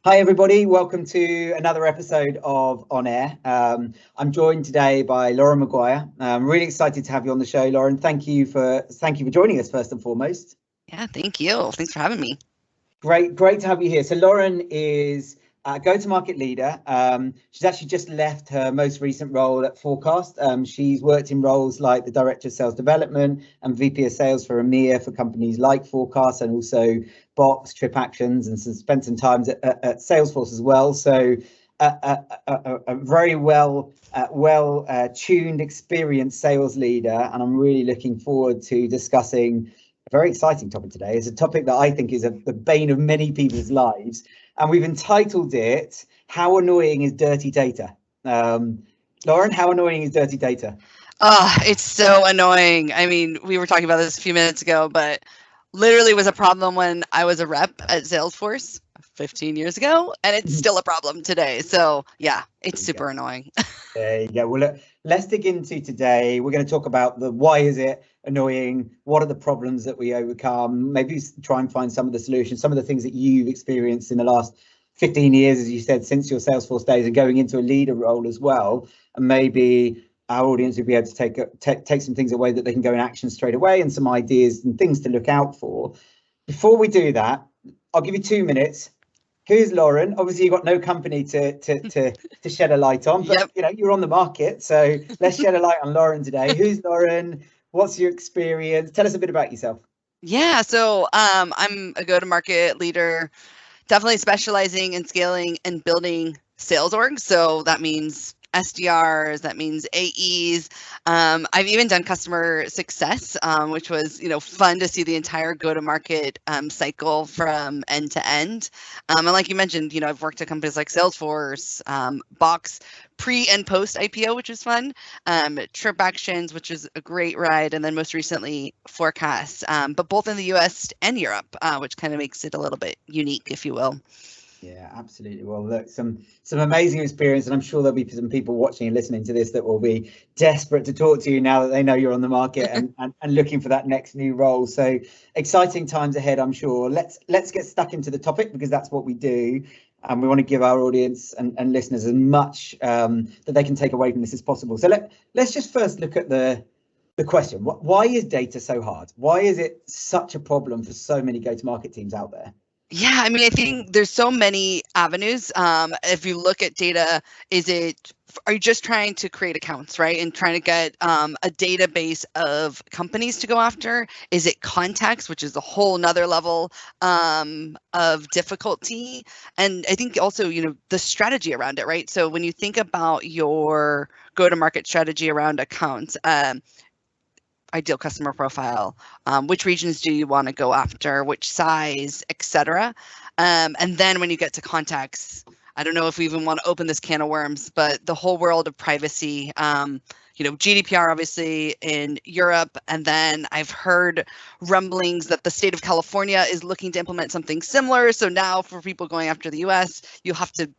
Hi, everybody. Welcome to another episode of On Air. I'm joined today by Lauren McGuire. I'm really excited to have you on the show, Lauren. Thank you for joining us first and foremost. Yeah, thank you. Thanks for having me. Great to have you here. So Lauren is a go-to-market leader. She's actually just left her most recent role at Forecast. She's worked in roles like the Director of Sales Development and VP of Sales for EMEA for companies like Forecast, and also Box, Trip Actions, and spent some time at Salesforce as well. So a very well tuned, experienced sales leader, and I'm really looking forward to discussing a very exciting topic today. It's a topic that I think is the bane of many people's lives, and we've entitled it, How Annoying is Dirty Data? Lauren, how annoying is dirty data? Oh, it's so annoying. I mean, we were talking about this a few minutes ago, but literally was a problem when I was a rep at Salesforce 15 years ago, and it's still a problem today. So yeah, it's super annoying. There you go. Well, look, let's dig into today. We're going to talk about the why is it annoying? What are the problems that we overcome? Maybe try and find some of the solutions, some of the things that you've experienced in the last 15 years, as you said, since your Salesforce days, and going into a leader role as well. And maybe our audience will be able to take some things away that they can go in action straight away, and some ideas and things to look out for. Before we do that, I'll give you 2 minutes. Who's Lauren? Obviously, you've got no company to shed a light on, but Yep. you know you're on the market, so let's shed a light on Lauren today. Who's Lauren? What's your experience? Tell us a bit about yourself. Yeah, so I'm a go-to-market leader, definitely specializing in scaling and building sales orgs. So that means SDRs, that means AEs. I've even done customer success, which was, fun to see the entire go-to-market cycle from end to end. And like you mentioned, I've worked at companies like Salesforce, Box, pre and post IPO, which was fun, Trip Actions, which is a great ride, and then most recently Forecast, but both in the US and Europe, which kind of makes it a little bit unique, if you will. Yeah, absolutely. Well, look, some amazing experience, and I'm sure there'll be some people watching and listening to this that will be desperate to talk to you now that they know you're on the market and looking for that next new role. So exciting times ahead, I'm sure. Let's get stuck into the topic, because that's what we do, and we want to give our audience and listeners as much that they can take away from this as possible. So let's just first look at the question. Why is data so hard? Why is it such a problem for so many go-to-market teams out there? Yeah, I mean, I think there's so many avenues. If you look at data, are you just trying to create accounts, right? And trying to get a database of companies to go after? Is it contacts, which is a whole nother level of difficulty? And I think also, the strategy around it, right? So when you think about your go-to-market strategy around accounts, ideal customer profile, which regions do you want to go after, which size, etc. And then when you get to contacts, I don't know if we even want to open this can of worms, but the whole world of privacy, GDPR obviously in Europe, and then I've heard rumblings that the state of California is looking to implement something similar. So now for people going after the US, you have to,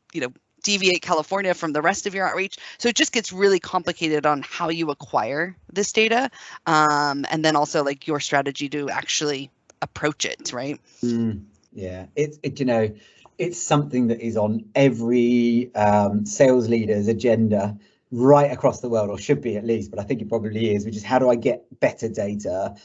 deviate California from the rest of your outreach. So it just gets really complicated on how you acquire this data. And then also like your strategy to actually approach it, right? Yeah, it's something that is on every sales leader's agenda right across the world, or should be at least, but I think it probably is, which is, how do I get better data?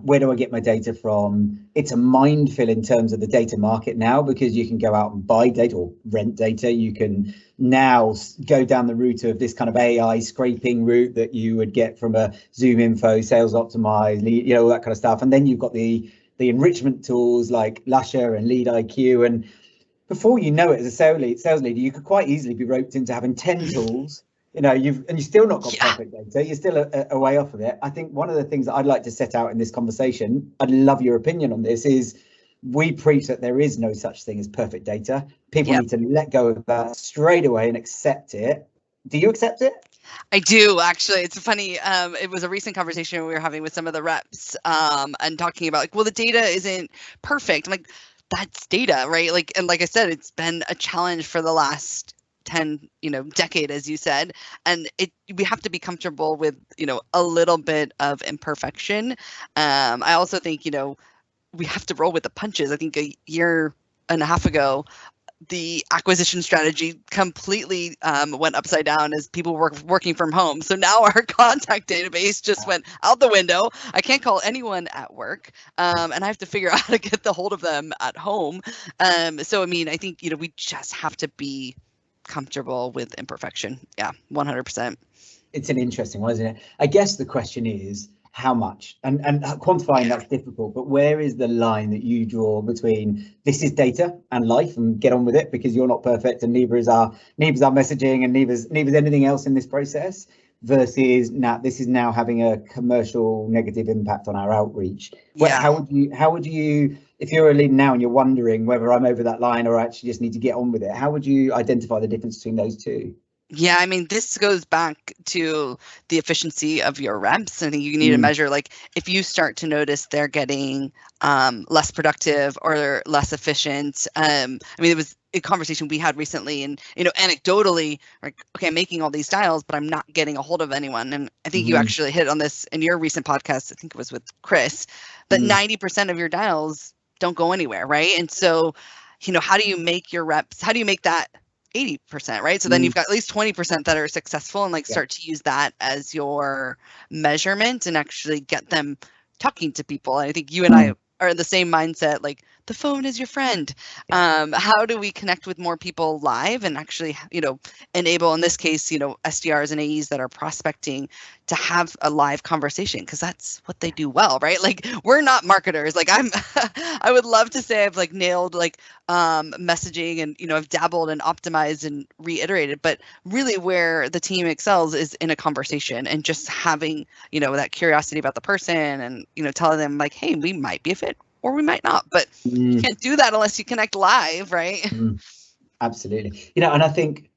Where do I get my data from? It's a minefield in terms of the data market now, because you can go out and buy data or rent data. You can now go down the route of this kind of AI scraping route that you would get from a Zoom Info, Sales Optimize, all that kind of stuff. And then you've got the enrichment tools like Lusher and Lead IQ. And before you know it, as a sales leader, you could quite easily be roped into having 10 tools. You've still not got perfect data. You're still a way off of it. I think one of the things that I'd like to set out in this conversation, I'd love your opinion on this, is we preach that there is no such thing as perfect data. People need to let go of that straight away and accept it. Do you accept it? I do, actually. It's funny. It was a recent conversation we were having with some of the reps and talking about well, the data isn't perfect. I'm like, that's data, right? And like I said, it's been a challenge for the last 10 decade, as you said, and we have to be comfortable with a little bit of imperfection. I also think we have to roll with the punches. I think a year and a half ago, the acquisition strategy completely went upside down as people were working from home. So now our contact database just went out the window. I can't call anyone at work, and I have to figure out how to get the hold of them at home. So I mean, I think we just have to be comfortable with imperfection. Yeah, 100%. It's an interesting one, isn't it? I guess the question is how much, and quantifying that's difficult, but where is the line that you draw between this is data and life and get on with it, because you're not perfect and neither is our messaging and neither is anything else in this process, versus this is now having a commercial negative impact on our outreach. Yeah. How would you, if you're a leader now and you're wondering whether I'm over that line or I actually just need to get on with it, how would you identify the difference between those two? Yeah, I mean, this goes back to the efficiency of your reps. I think you need to measure, like, if you start to notice they're getting less productive or they're less efficient. I mean, it was a conversation we had recently, and anecdotally, like, okay, I'm making all these dials, but I'm not getting a hold of anyone. And I think you actually hit on this in your recent podcast. I think it was with Chris, that 90% of your dials don't go anywhere, right? And so, how do you make your reps? How do you make that 80%, right? So then you've got at least 20% that are successful, and start to use that as your measurement and actually get them talking to people. And I think you and I are in the same mindset, like the phone is your friend. How do we connect with more people live and actually, enable, in this case, SDRs and AEs that are prospecting to have a live conversation, because that's what they do well, right? Like, we're not marketers. Like, I would love to say I've nailed messaging, and I've dabbled and optimized and reiterated, but really where the team excels is in a conversation and just having that curiosity about the person, and telling them, like, hey, we might be a fit or we might not, but you can't do that unless you connect live, right? Absolutely. And I think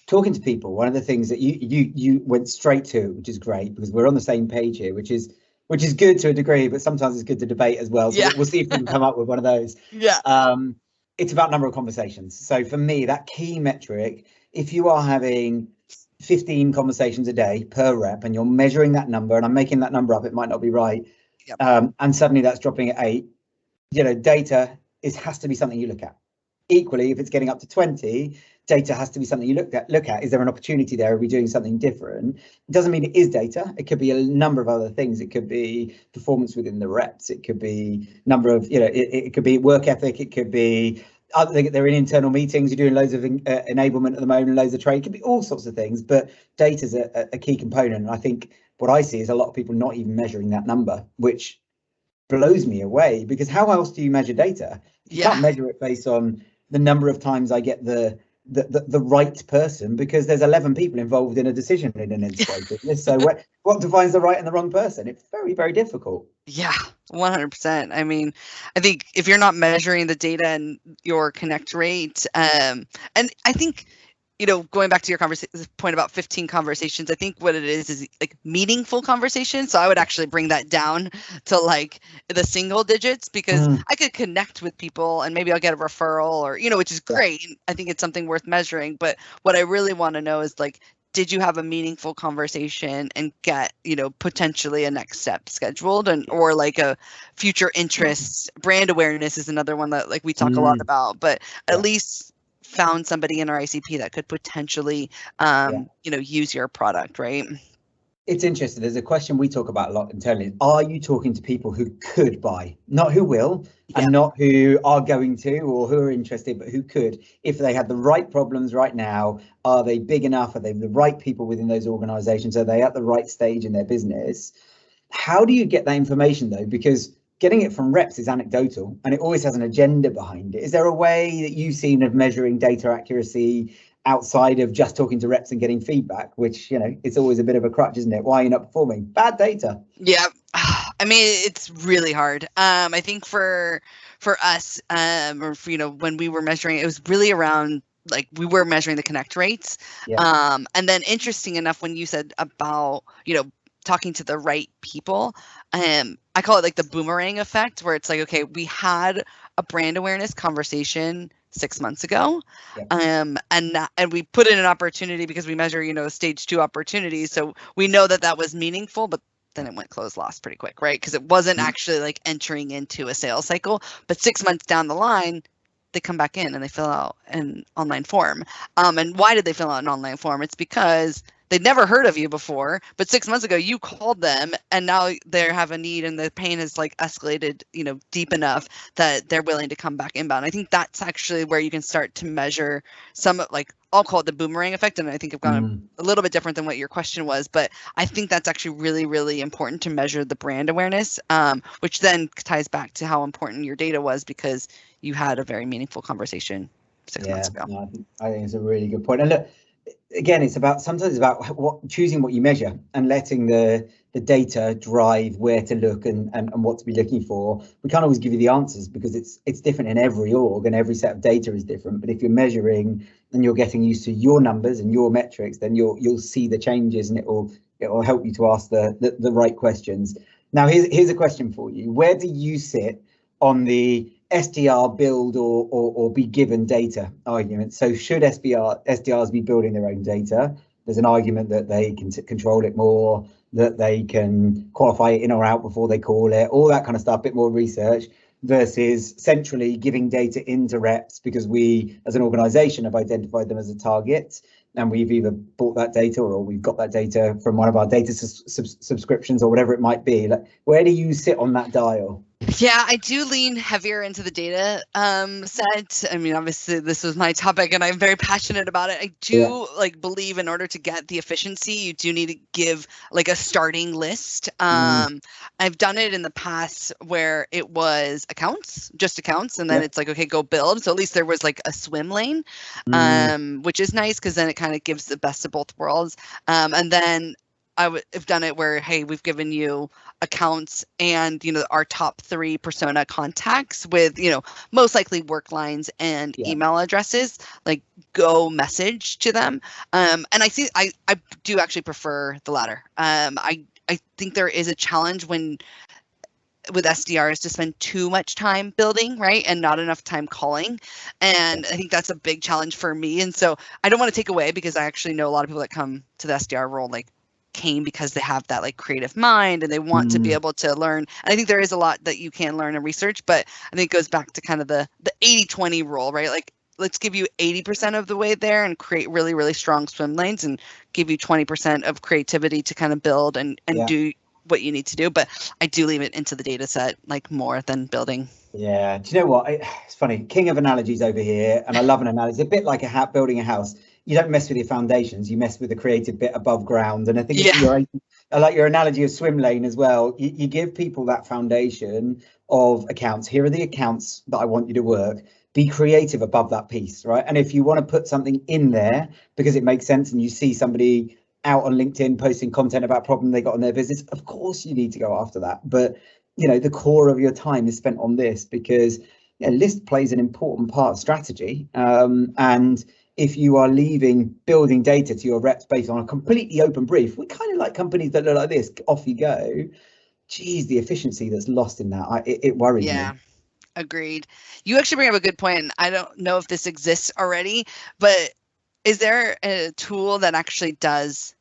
talking to people, one of the things that you went straight to, which is great, because we're on the same page here, which is good to a degree, but sometimes it's good to debate as well. So we'll see if we can come up with one of those. Yeah. It's about number of conversations. So for me, that key metric, if you are having 15 conversations a day per rep and you're measuring that number, and I'm making that number up, it might not be right. Yep. And suddenly that's dropping at 8, data has to be something you look at. Equally, if it's getting up to 20, data has to be something you look at. Is there an opportunity there? Are we doing something different? It doesn't mean it is data. It could be a number of other things. It could be performance within the reps. It could be number of, it could be work ethic. It could be they're in internal meetings. You're doing loads of enablement at the moment, loads of trade. It could be all sorts of things, but data is a key component. And I think what I see is a lot of people not even measuring that number, which blows me away, because how else do you measure data? You can't measure it based on the number of times I get the right person, because there's 11 people involved in a decision in an enterprise business. So what defines the right and the wrong person? It's very, very difficult. Yeah, 100%. I mean, I think if you're not measuring the data and your connect rate, and I think, going back to your point about 15 conversations, I think what it is like meaningful conversations. So I would actually bring that down to the single digits, because I could connect with people and maybe I'll get a referral, or, which is great. I think it's something worth measuring. But what I really want to know is, did you have a meaningful conversation and get, potentially a next step scheduled, or a future interest? Brand awareness is another one that we talk a lot about, but at least found somebody in our ICP that could potentially, use your product, right? It's interesting. There's a question we talk about a lot internally. Are you talking to people who could buy, not who will, and not who are going to, or who are interested, but who could, if they had the right problems right now? Are they big enough? Are they the right people within those organizations? Are they at the right stage in their business? How do you get that information, though? Because getting it from reps is anecdotal, and it always has an agenda behind it. Is there a way that you've seen of measuring data accuracy outside of just talking to reps and getting feedback, which, it's always a bit of a crutch, isn't it? Why are you not performing? Bad data. Yeah. I mean, it's really hard. I think for us, or for, when we were measuring, it was really around, we were measuring the connect rates. And then interesting enough, when you said about, talking to the right people, I call it the boomerang effect, where it's okay, we had a brand awareness conversation 6 months ago, and we put in an opportunity because we measure, stage 2 opportunities. So we know that was meaningful, but then it went close lost pretty quick, right? Because it wasn't actually entering into a sales cycle. But 6 months down the line, they come back in and they fill out an online form. And why did they fill out an online form? It's because they'd never heard of you before, but 6 months ago you called them, and now they have a need, and the pain has like escalated, deep enough that they're willing to come back inbound. I think that's actually where you can start to measure some, like, I'll call it the boomerang effect. And I think I've gone a little bit different than what your question was, but I think that's actually really, really important to measure the brand awareness, which then ties back to how important your data was, because you had a very meaningful conversation 6 months ago. No, I think it's a really good point. And look, again, sometimes it's about choosing what you measure and letting the data drive where to look and what to be looking for. We can't always give you the answers because it's different in every org, and every set of data is different. But if you're measuring and you're getting used to your numbers and your metrics, then you'll see the changes, and it will help you to ask the right questions. Now, here's a question for you. Where do you sit on the SDR build or be given data argument? So should SDRs be building their own data? There's an argument that they can control it more, that they can qualify it in or out before they call it, all that kind of stuff, a bit more research, versus centrally giving data into reps because we as an organization have identified them as a target, and we've either bought that data or we've got that data from one of our data subscriptions or whatever it might be. Like, where do you sit on that dial? Yeah, I do lean heavier into the data set. I mean, obviously this was my topic and I'm very passionate about it. I do believe in order to get the efficiency, you do need to give like a starting list. I've done it in the past where it was just accounts, and then it's like, okay, go build. So at least there was like a swim lane, which is nice because then it kind of gives the best of both worlds. And then I've done it where, hey, we've given you accounts and, our top 3 persona contacts with, most likely work lines and email addresses, like go message to them. And I do actually prefer the latter. I think there is a challenge with SDRs to spend too much time building, right, and not enough time calling. And I think that's a big challenge for me. And so I don't want to take away, because I actually know a lot of people that come to the SDR role came because they have that like creative mind and they want to be able to learn. And I think there is a lot that you can learn and research, but I think it goes back to kind of the 80-20 rule, right? Like, let's give you 80% of the way there and create really, really strong swim lanes, and give you 20% of creativity to kind of build and do what you need to do. But I do leave it into the data set like more than building. Yeah. Do you know what? It's funny. King of analogies over here. And I love an analogy. It's a bit like building a house. You don't mess with your foundations, you mess with the creative bit above ground. And I think I like your analogy of swim lane as well. You give people that foundation of accounts. Here are the accounts that I want you to work. Be creative above that piece, right? And if you want to put something in there because it makes sense, and you see somebody out on LinkedIn posting content about a problem they got in their business, of course you need to go after that. But the core of your time is spent on this, because list plays an important part of strategy. And if you are leaving building data to your reps based on a completely open brief, we kind of like companies that look like this, off you go. Geez, the efficiency that's lost in that, it worries me. Yeah, agreed. You actually bring up a good point. And I don't know if this exists already, but is there a tool that actually does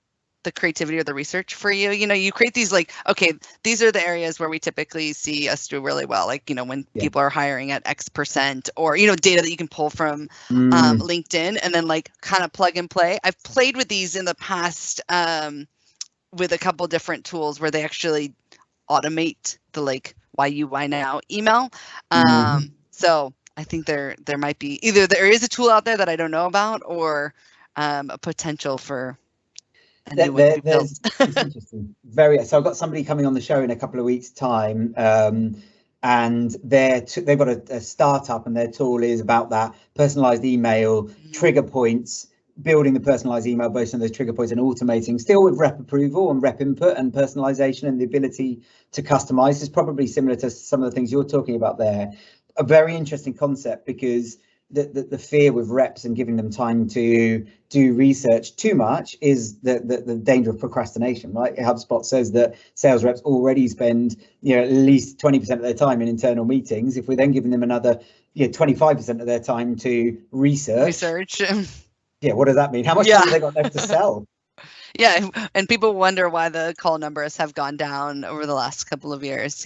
the creativity or the research for you? You create these like, okay, these are the areas where we typically see us do really well. Like, when people are hiring at X%, or, data that you can pull from LinkedIn and then like kind of plug and play. I've played with these in the past with a couple different tools where they actually automate the like why now email. So I think there might be either there is a tool out there that I don't know about, or a potential for it's interesting. So I've got somebody coming on the show in a couple of weeks' time, and they've got a startup, and their tool is about that personalized email trigger points, building the personalized email based on those trigger points, and automating, still with rep approval and rep input and personalization and the ability to customize. Is probably similar to some of the things you're talking about there. A very interesting concept, because the fear with reps and giving them time to do research too much is the danger of procrastination, right? HubSpot says that sales reps already spend at least 20% of their time in internal meetings. If we're then giving them another 25% of their time to research, what does that mean? How much time have they got left to sell? Yeah, and people wonder why the call numbers have gone down over the last couple of years.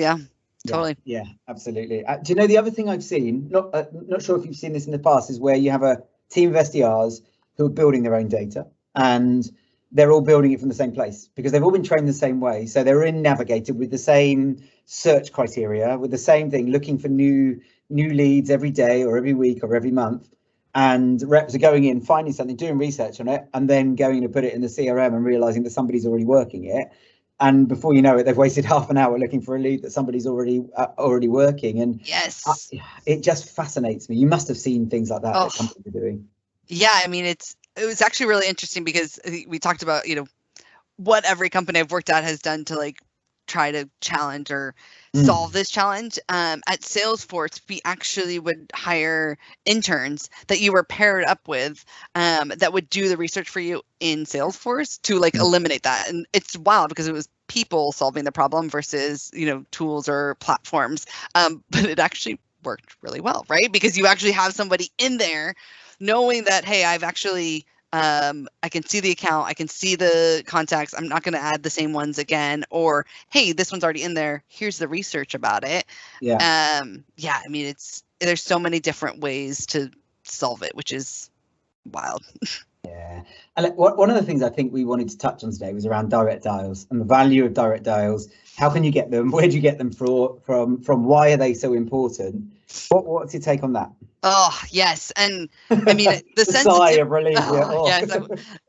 Totally. Yeah, absolutely. Do you know the other thing I've seen? Not sure if you've seen this in the past, is where you have a team of SDRs who are building their own data, and they're all building it from the same place because they've all been trained the same way. So they're in Navigator with the same search criteria, with the same thing, looking for new leads every day or every week or every month. And reps are going in, finding something, doing research on it, and then going to put it in the CRM and realizing that somebody's already working it. And before you know it, they've wasted half an hour looking for a lead that somebody's already working. And yes, it just fascinates me. You must have seen things like that that companies are doing. Yeah, I mean, it was actually really interesting because we talked about, what every company I've worked at has done to like try to challenge or solve this challenge. At Salesforce, we actually would hire interns that you were paired up with that would do the research for you in Salesforce to like eliminate that. And it's wild because it was people solving the problem versus, tools or platforms. But it actually worked really well, right? Because you actually have somebody in there knowing that, hey, I've actually I can see the account, I can see the contacts, I'm not going to add the same ones again, or hey, this one's already in there, here's the research about it. I mean, there's so many different ways to solve it, which is wild. Yeah, and one of the things I think we wanted to touch on today was around direct dials and the value of direct dials. How can you get them? Where do you get them from? Why are they so important? What's your take on that? Oh, yes. And I mean, the sigh of relief. Yes,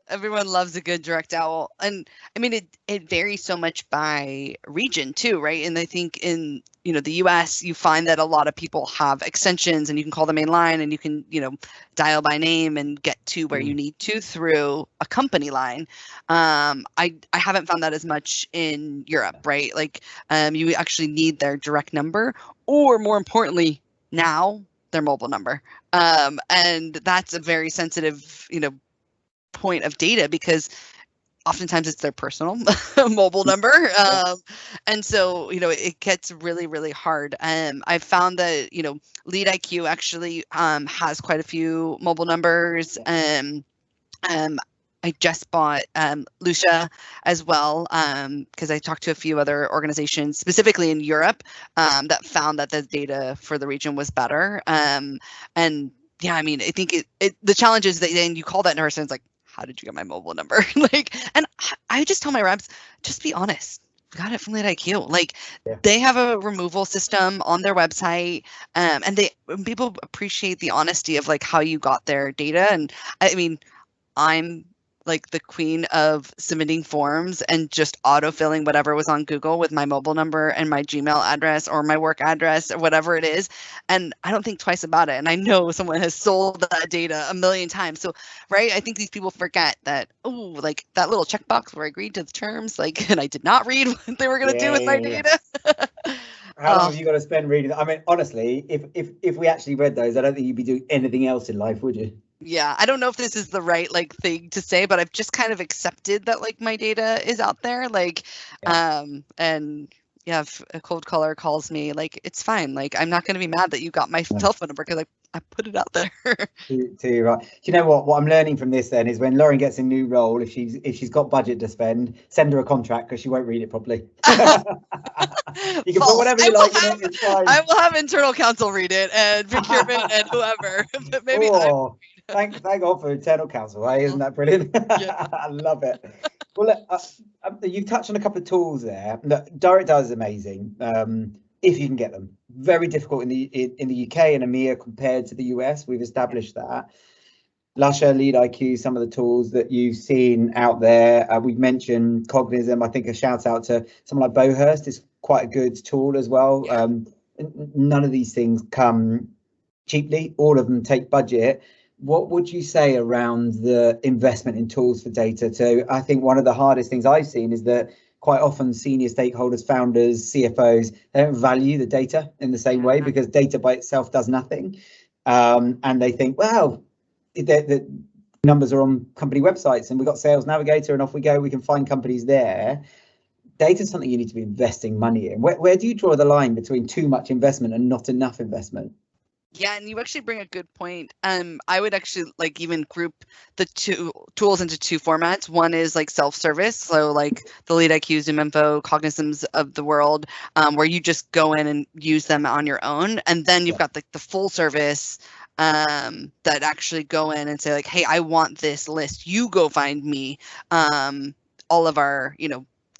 everyone loves a good direct dial. And I mean, it varies so much by region too, right? And I think in, the US, you find that a lot of people have extensions and you can call the main line and you can, dial by name and get to where you need to through a company line. I haven't found that as much in Europe, right? Like you actually need their direct number, or more importantly, now their mobile number. And that's a very sensitive, point of data because oftentimes it's their personal mobile number. And so, it gets really, really hard. I've found that, Lead IQ actually has quite a few mobile numbers. I just bought Lucia as well because I talked to a few other organizations, specifically in Europe, that found that the data for the region was better. And yeah, I mean, I think the challenge is that then you call that person, it's like, how did you get my mobile number? And I just tell my reps, just be honest. Got it from Lead IQ. They have a removal system on their website, and people appreciate the honesty of how you got their data. And I mean, I'm like the queen of submitting forms and just auto-filling whatever was on Google with my mobile number and my Gmail address or my work address or whatever it is. And I don't think twice about it. And I know someone has sold that data a million times. So, right, I think these people forget that, that little checkbox where I agreed to the terms, and I did not read what they were going to do with my data. How long have you got to spend reading that? I mean, honestly, if we actually read those, I don't think you'd be doing anything else in life, would you? Yeah, I don't know if this is the right thing to say, but I've just kind of accepted that my data is out there. And yeah, if a cold caller calls me, it's fine. I'm not going to be mad that you got my telephone number because I put it out there. Too right. Do you know what I'm learning from this then is when Lauren gets a new role, if she's got budget to spend, send her a contract because she won't read it properly. You can put whatever you like in it. It's fine. I will have internal counsel read it and procurement and whoever. But maybe. Thank God for internal counsel, eh? Isn't that brilliant? Yeah. I love it. Well, you've touched on a couple of tools there. Direct dial is amazing if you can get them. Very difficult in the UK and EMEA compared to the US. We've established that. Lusher, Lead IQ, some of the tools that you've seen out there. We've mentioned Cognism. I think a shout out to someone like Bohurst is quite a good tool as well. Yeah. None of these things come cheaply. All of them take budget. What would you say around the investment in tools for data? So I think one of the hardest things I've seen is that quite often senior stakeholders, founders, CFOs, they don't value the data in the same way because data by itself does nothing. And they think, well, the numbers are on company websites and we've got Sales Navigator and off we go. We can find companies there. Data is something you need to be investing money in. Where do you draw the line between too much investment and not enough investment? Yeah, and you actually bring a good point. I would actually like even group the two tools into two formats. One is like self-service, so like the Lead IQ, Zoom Info, Cognizants of the world, where you just go in and use them on your own. And then you've got the full service that actually go in and say like, hey, I want this list. You go find me all of our,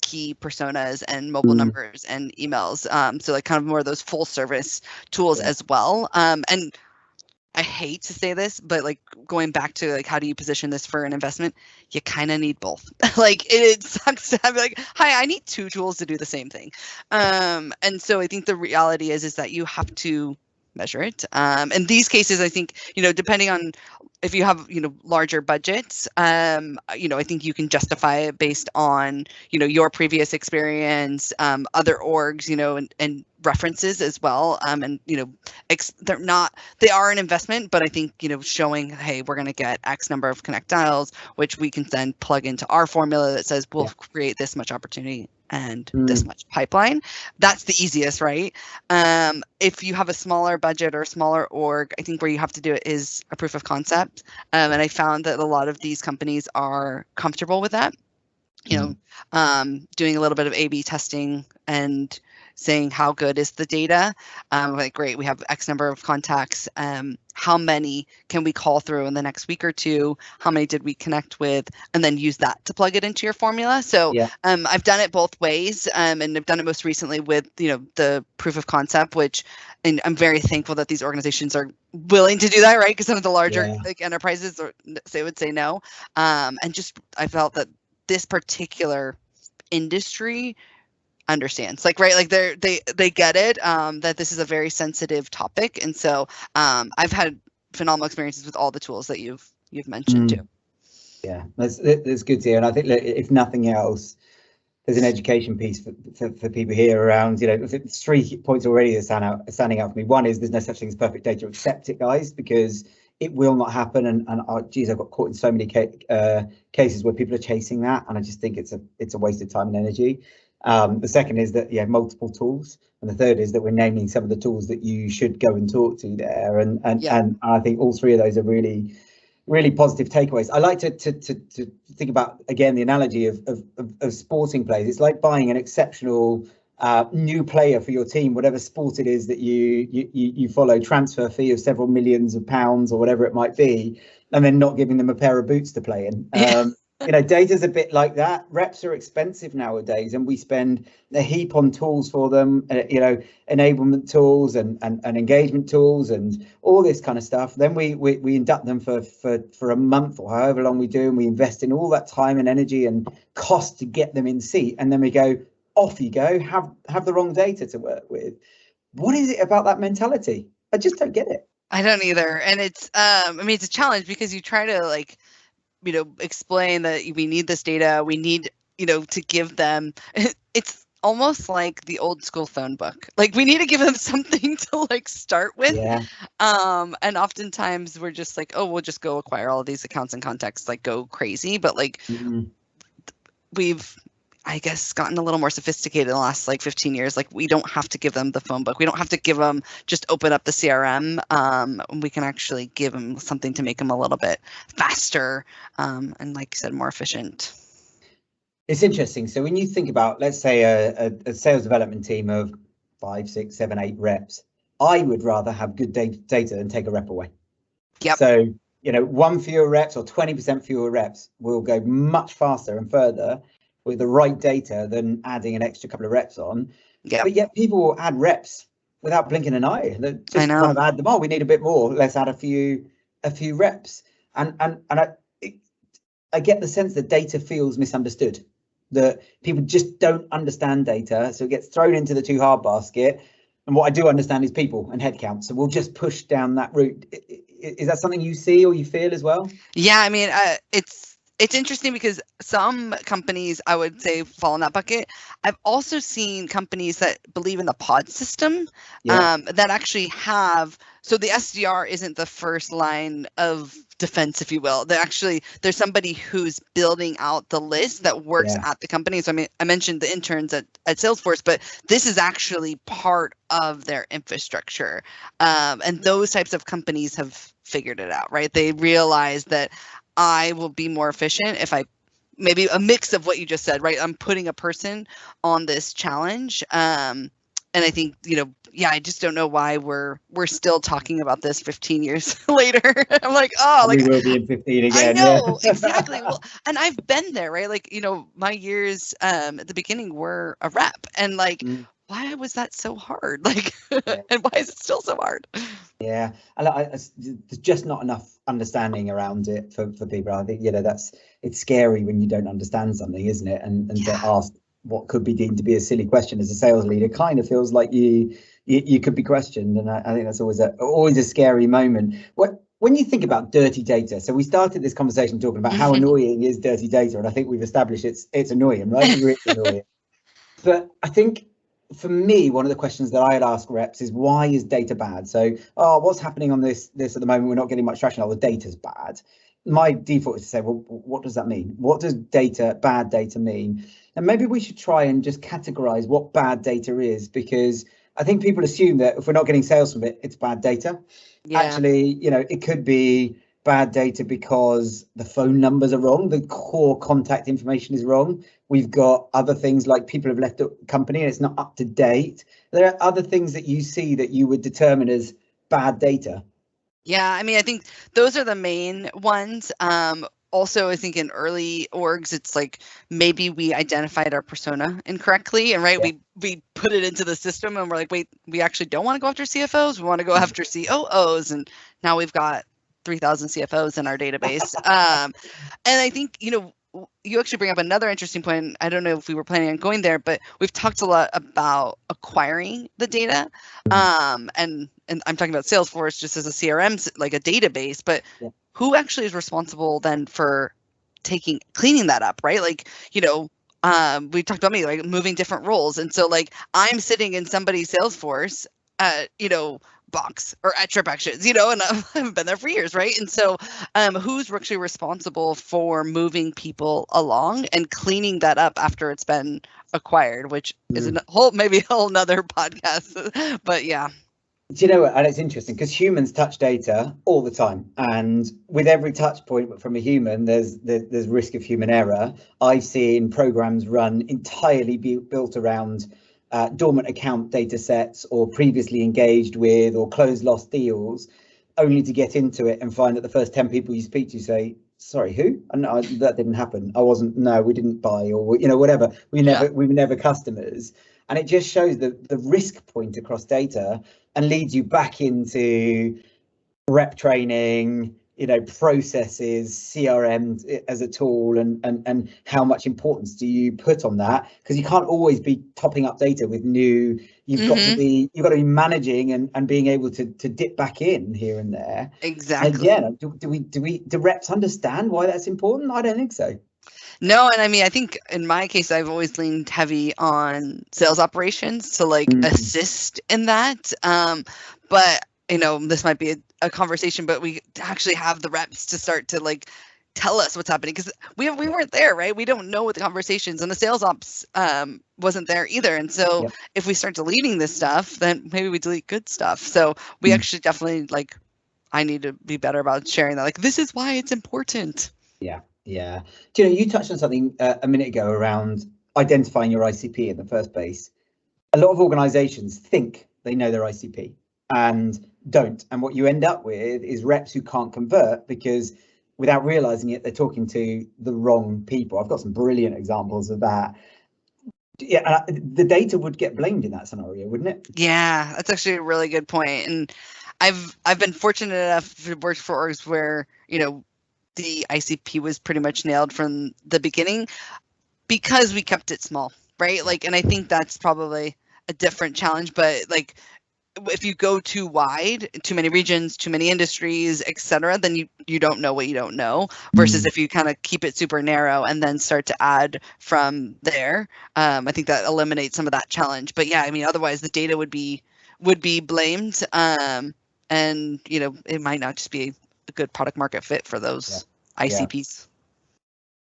key personas and mobile numbers and emails. So like kind of more of those full service tools as well. And I hate to say this, but like going back to like, how do you position this for an investment? You kind of need both. Like it sucks to have like, hi, I need two tools to do the same thing. And so I think the reality is that you have to measure it. In these cases, I think, depending on if you have, larger budgets, I think you can justify it based on, your previous experience, other orgs, and references as well. And, they are an investment, but I think, showing, hey, we're going to get X number of connect dials, which we can then plug into our formula that says we'll create this much opportunity and this much pipeline. That's the easiest, right? If you have a smaller budget or a smaller org, I think where you have to do it is a proof of concept. And I found that a lot of these companies are comfortable with that, doing a little bit of A/B testing and saying how good is the data. Like, great, we have X number of contacts. How many can we call through in the next week or two? How many did we connect with? And then use that to plug it into your formula. So I've done it both ways, and I've done it most recently with the proof of concept, and I'm very thankful that these organizations are willing to do that, right? Because some of the larger like enterprises would say no. And just I felt that this particular industry understands, like, right, like they get it, that this is a very sensitive topic, and so I've had phenomenal experiences with all the tools that you've mentioned too. Yeah, that's good to hear, and I think that if nothing else, there's an education piece for people here around, 3 points already that standing out for me. One is there's no such thing as perfect data. Accept it, guys, because it will not happen. And geez, I've got caught in so many cases where people are chasing that, and I just think it's a waste of time and energy. The second is that multiple tools, and the third is that we're naming some of the tools that you should go and talk to there. And I think all 3 of those are really, really positive takeaways. I like to think about, again, the analogy of sporting players. It's like buying an exceptional new player for your team, whatever sport it is that you follow, transfer fee of several millions of pounds or whatever it might be, and then not giving them a pair of boots to play in. Data's a bit like that. Reps are expensive nowadays, and we spend a heap on tools for them, enablement tools and engagement tools and all this kind of stuff. Then we induct them for a month or however long we do, and we invest in all that time and energy and cost to get them in seat, and then we go, off you go, have the wrong data to work with. What is it about that mentality? I just don't get it. I don't either, and it's it's a challenge because you try to explain that we need this data, we need to give them, it's almost like the old school phone book, like we need to give them something to start with. And oftentimes we're just like, oh, we'll just go acquire all of these accounts and contacts, go crazy, but we've, I guess, gotten a little more sophisticated in the last 15 years. We don't have to give them the phone book. We don't have to give them just open up the CRM. We can actually give them something to make them a little bit faster and, like you said, more efficient. It's interesting. So when you think about, let's say, a sales development team of 5, 6, 7, 8 reps, I would rather have good data than take a rep away. So, 1 fewer reps or 20% fewer reps will go much faster and further with the right data than adding an extra couple of reps on. But yet people will add reps without blinking an eye. They just kind of add them. Oh, we need a bit more. Let's add a few reps. And I get the sense that data feels misunderstood, that people just don't understand data. So it gets thrown into the too hard basket. And what I do understand is people and headcount. So we'll just push down that route. Is that something you see or you feel as well? Yeah, it's interesting because some companies, I would say, fall in that bucket. I've also seen companies that believe in the pod system, that actually have, so the SDR isn't the first line of defense, if you will. There's somebody who's building out the list that works at the company. So I mean, I mentioned the interns at Salesforce, but this is actually part of their infrastructure. And those types of companies have figured it out, right? They realize that I will be more efficient if I maybe a mix of what you just said, right? I'm putting a person on this challenge. And I think, I just don't know why we're still talking about this 15 years later. I'm like, we will be in 15 again. I know, exactly. Well, and I've been there, right? Like, my years at the beginning were a rep, and like, why was that so hard? Like, and why is it still so hard? Yeah, and there's just not enough understanding around it for people. I think, it's scary when you don't understand something, isn't it? And to ask what could be deemed to be a silly question as a sales leader kind of feels like you could be questioned, and I think that's always a scary moment. When you think about dirty data, so we started this conversation talking about how annoying is dirty data, and I think we've established it's annoying, right? It's really annoying. But I think for me, one of the questions that I'd ask reps is, why is data bad? So, what's happening on this at the moment? We're not getting much traction. The data's bad. My default is to say, well, what does that mean? What does bad data mean? And maybe we should try and just categorize what bad data is, because I think people assume that if we're not getting sales from it, it's bad data. Yeah. Actually, it could be bad data because the phone numbers are wrong, the core contact information is wrong. We've got other things like people have left the company and it's not up to date. There are other things that you see that you would determine as bad data. Yeah, I mean, I think those are the main ones. Also, I think in early orgs, it's like maybe we identified our persona incorrectly, and right, we put it into the system, and we're like, wait, we actually don't want to go after CFOs. We want to go after COOs, and now we've got 3,000 CFOs in our database. And I think you actually bring up another interesting point. I don't know if we were planning on going there, but we've talked a lot about acquiring the data, and I'm talking about Salesforce just as a CRM, like a database, but who actually is responsible then for cleaning that up, right? Like, we talked about me like moving different roles. And so like I'm sitting in somebody's Salesforce, box or at TripActions, and I haven't been there for years, right? And so who's actually responsible for moving people along and cleaning that up after it's been acquired, which is maybe a whole nother podcast, but yeah. Do you know what? And it's interesting because humans touch data all the time, and with every touch point from a human, there's risk of human error. I've seen programs run entirely built around dormant account data sets or previously engaged with or closed lost deals, only to get into it and find that the first 10 people you speak to say, sorry, who? No, that didn't happen. We didn't buy, or whatever. We were never customers. And it just shows the risk point across data and leads you back into rep training, processes, CRM as a tool, and how much importance do you put on that? Because you can't always be topping up data with new. You've got to be managing and being able to dip back in here and there. Exactly. And do reps understand why that's important? I don't think so. No, and I mean, I think in my case, I've always leaned heavy on sales operations to assist in that. But this might be a conversation, but we actually have the reps to start to tell us what's happening, because we weren't there, right? We don't know what the conversations, and the sales ops wasn't there either. And so if we start deleting this stuff, then maybe we delete good stuff. So we actually definitely I need to be better about sharing that. This is why it's important. Yeah. Yeah. You touched on something a minute ago around identifying your ICP in the first place. A lot of organizations think they know their ICP and don't. And what you end up with is reps who can't convert because without realizing it, they're talking to the wrong people. I've got some brilliant examples of that. Yeah, the data would get blamed in that scenario, wouldn't it? Yeah, that's actually a really good point. And I've been fortunate enough to work for orgs where, the ICP was pretty much nailed from the beginning because we kept it small, right? And I think that's probably a different challenge, but if you go too wide, too many regions, too many industries, etc., then you don't know what you don't know, versus if you kind of keep it super narrow and then start to add from there. I think that eliminates some of that challenge. But yeah, I mean, otherwise the data would be blamed, and it might not just be a good product market fit for those ICPs.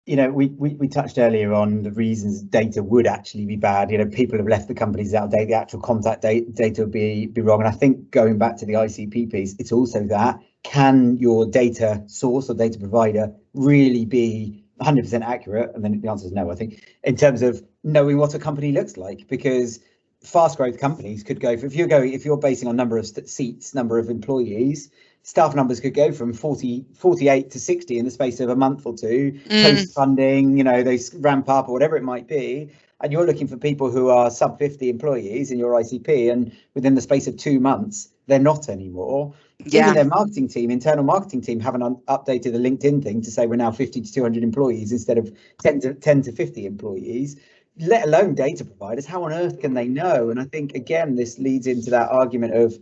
You know, we touched earlier on the reasons data would actually be bad. You know, people have left the companies out of date, the actual contact data would be wrong. And I think going back to the ICP piece, it's also that, can your data source or data provider really be 100% accurate? And then the answer is no, I think, in terms of knowing what a company looks like, because fast growth companies could go for, if you're basing on number of seats, number of employees, staff numbers could go from 48 to 60 in the space of a month or two, post funding, you know, they ramp up or whatever it might be. And you're looking for people who are sub 50 employees in your ICP, and within the space of 2 months, they're not anymore. Even their marketing team, internal marketing team, haven't updated the LinkedIn thing to say we're now 50 to 200 employees instead of 10 to 50 employees, let alone data providers. How on earth can they know? And I think, again, this leads into that argument of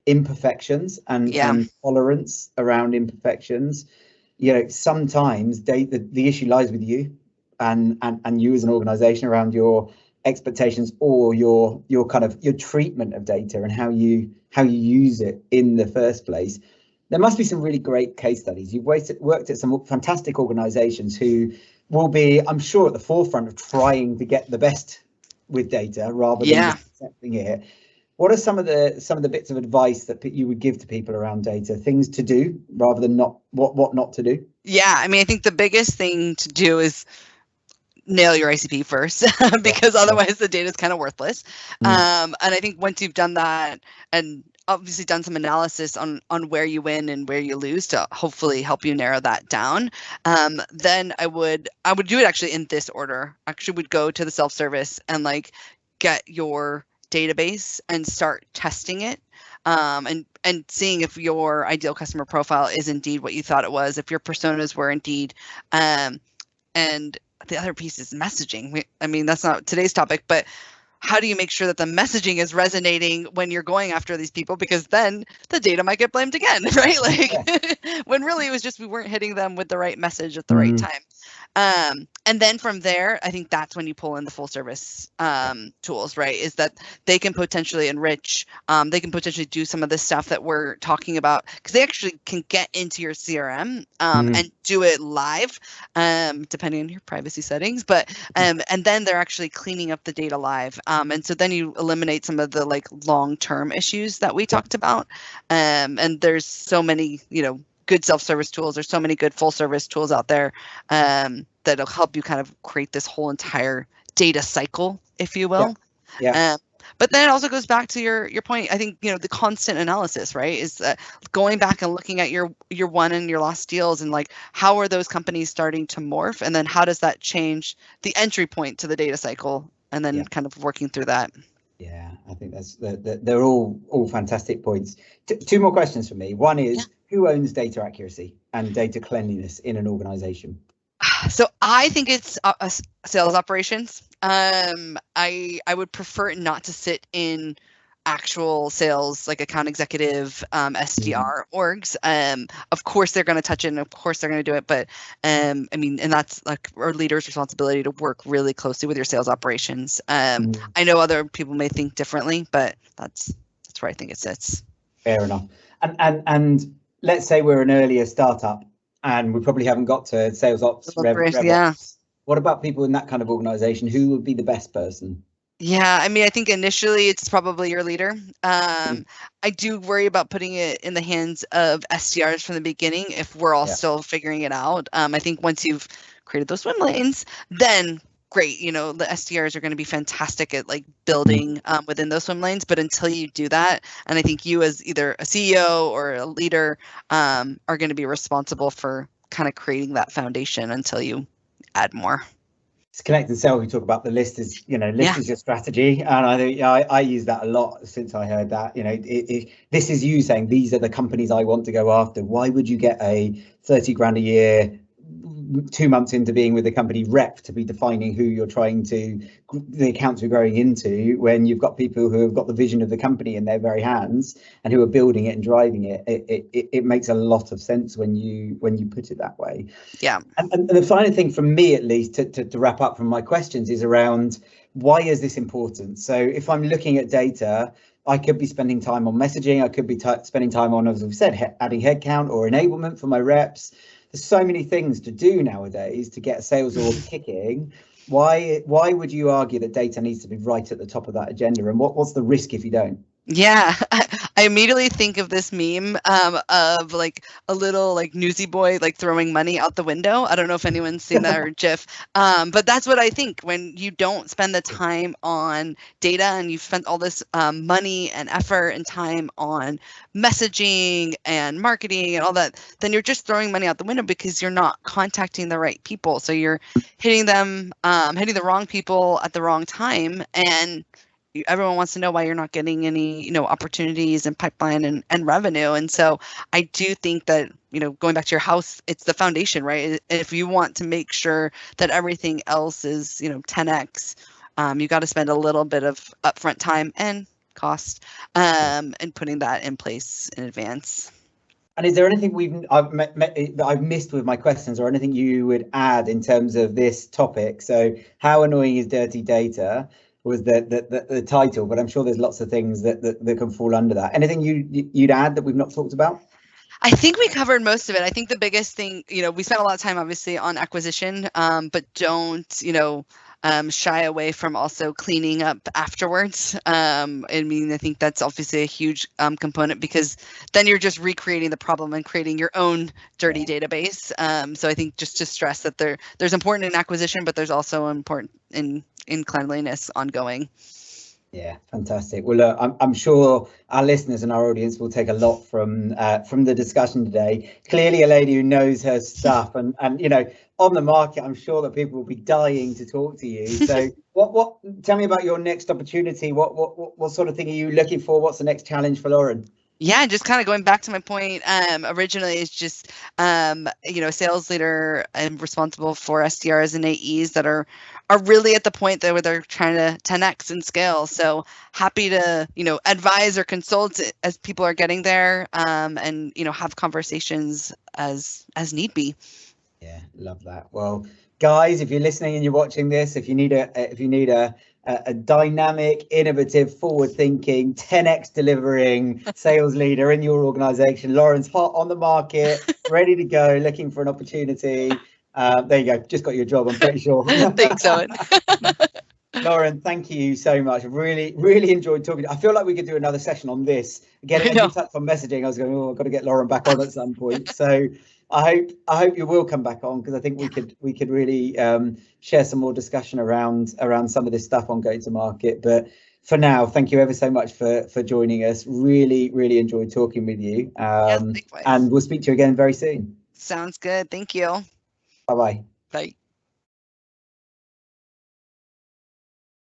imperfections and tolerance around imperfections. You know, sometimes the issue lies with you and you as an organization around your expectations or your treatment of data and how you use it in the first place. There must be some really great case studies. You've worked at some fantastic organizations who will be, I'm sure, at the forefront of trying to get the best with data rather than just accepting it. What are some of the bits of advice that you would give to people around data, things to do rather than what not to do? Yeah, I mean, I think the biggest thing to do is nail your ICP first, because otherwise the data is kind of worthless. And I think once you've done that and obviously done some analysis on where you win and where you lose to hopefully help you narrow that down, then I would do it actually in this order. Actually would go to the self-service and like get your database and start testing it, and seeing if your ideal customer profile is indeed what you thought it was, if your personas were indeed, and the other piece is messaging. I mean, that's not today's topic, but how do you make sure that the messaging is resonating when you're going after these people? Because then the data might get blamed again, right? Like when really it was just we weren't hitting them with the right message at the right time. And then from there, I think that's when you pull in the full service tools, right? Is that they can potentially enrich, they can potentially do some of the stuff that we're talking about, because they actually can get into your CRM and do it live, depending on your privacy settings. But and then they're actually cleaning up the data live. And so then you eliminate some of the like long-term issues that we talked about. And there's so many, you know, good self-service tools. There's so many good full service tools out there that'll help you kind of create this whole entire data cycle, if you will. But then it also goes back to your point. I think, you know, the constant analysis, right, is going back and looking at your won and your lost deals and like how are those companies starting to morph, and then how does that change the entry point to the data cycle, and then kind of working through that. Yeah, I think they're all fantastic points. Two more questions for me. One is, who owns data accuracy and data cleanliness in an organization? So I think it's sales operations. I would prefer it not to sit in actual sales, like account executive, SDR orgs. Of course they're going to touch it, and of course they're going to do it, but I mean, and that's like our leader's responsibility to work really closely with your sales operations. I know other people may think differently, but that's where I think it sits. Fair enough. And let's say we're an earlier startup and we probably haven't got to sales ops, rev ops. What about people in that kind of organization? Who would be the best person? Yeah, I mean, I think initially it's probably your leader. I do worry about putting it in the hands of SDRs from the beginning if we're all still figuring it out. I think once you've created those swim lanes, then great, you know, the SDRs are going to be fantastic at like building within those swim lanes. But until you do that, and I think you as either a CEO or a leader are going to be responsible for kind of creating that foundation until you add more. It's connected sales. We talk about the list is, you know, list is your strategy, and I think I use that a lot since I heard that. You know, this is you saying these are the companies I want to go after. Why would you get a 30 grand a year 2 months into being with the company rep to be defining who you're trying to, the accounts you're growing into, when you've got people who have got the vision of the company in their very hands and who are building it and driving it? It makes a lot of sense when you put it that way. Yeah. And the final thing from me, at least, to wrap up from my questions, is around why is this important? So if I'm looking at data, I could be spending time on messaging. I could be spending time on, as we've said, adding headcount or enablement for my reps. There's so many things to do nowadays to get a sales org kicking. Why would you argue that data needs to be right at the top of that agenda? And what's the risk if you don't? Yeah, I immediately think of this meme of like a little like newsy boy like throwing money out the window. I don't know if anyone's seen that or GIF, but that's what I think when you don't spend the time on data and you've spent all this money and effort and time on messaging and marketing and all that, then you're just throwing money out the window because you're not contacting the right people. So you're hitting them, hitting the wrong people at the wrong time, and everyone wants to know why you're not getting any, opportunities and pipeline and revenue. And so I do think that, going back to your house, it's the foundation, right? If you want to make sure that everything else is, 10x, you got to spend a little bit of upfront time and cost and putting that in place in advance. And is there anything I've missed with my questions, or anything you would add in terms of this topic? So how annoying is dirty data? Was the title, but I'm sure there's lots of things that can fall under that. Anything you'd add that we've not talked about? I think we covered most of it. I think the biggest thing, we spent a lot of time obviously on acquisition, but don't, shy away from also cleaning up afterwards. I think that's obviously a huge component, because then you're just recreating the problem and creating your own dirty database. So I think just to stress that there's important in acquisition, but there's also important in cleanliness ongoing. Yeah, fantastic. Well, look, I'm sure our listeners and our audience will take a lot from the discussion today. Clearly a lady who knows her stuff, and on the market, I'm sure that people will be dying to talk to you. So tell me about your next opportunity. What sort of thing are you looking for? What's the next challenge for Lauren? Yeah, just kind of going back to my point, originally is just, sales leader and responsible for SDRs and AEs that are really at the point where they're trying to 10x and scale. So happy to, advise or consult as people are getting there, and, have conversations as need be. Yeah, love that. Well, guys, if you're listening and you're watching this, if you need a dynamic, innovative, forward-thinking, 10x delivering sales leader in your organization, Lauren's hot on the market, ready to go, looking for an opportunity. There you go. Just got your job, I'm pretty sure. Thanks, Owen. Lauren, thank you so much. Really, really enjoyed talking. I feel like we could do another session on this. Again, as you touched on messaging, I was going, I've got to get Lauren back on at some point. So I hope you will come back on, because I think we could really share some more discussion around some of this stuff on going to market. But for now, thank you ever so much for joining us. Really, really enjoyed talking with you. And we'll speak to you again very soon. Sounds good. Thank you. Bye-bye. Bye.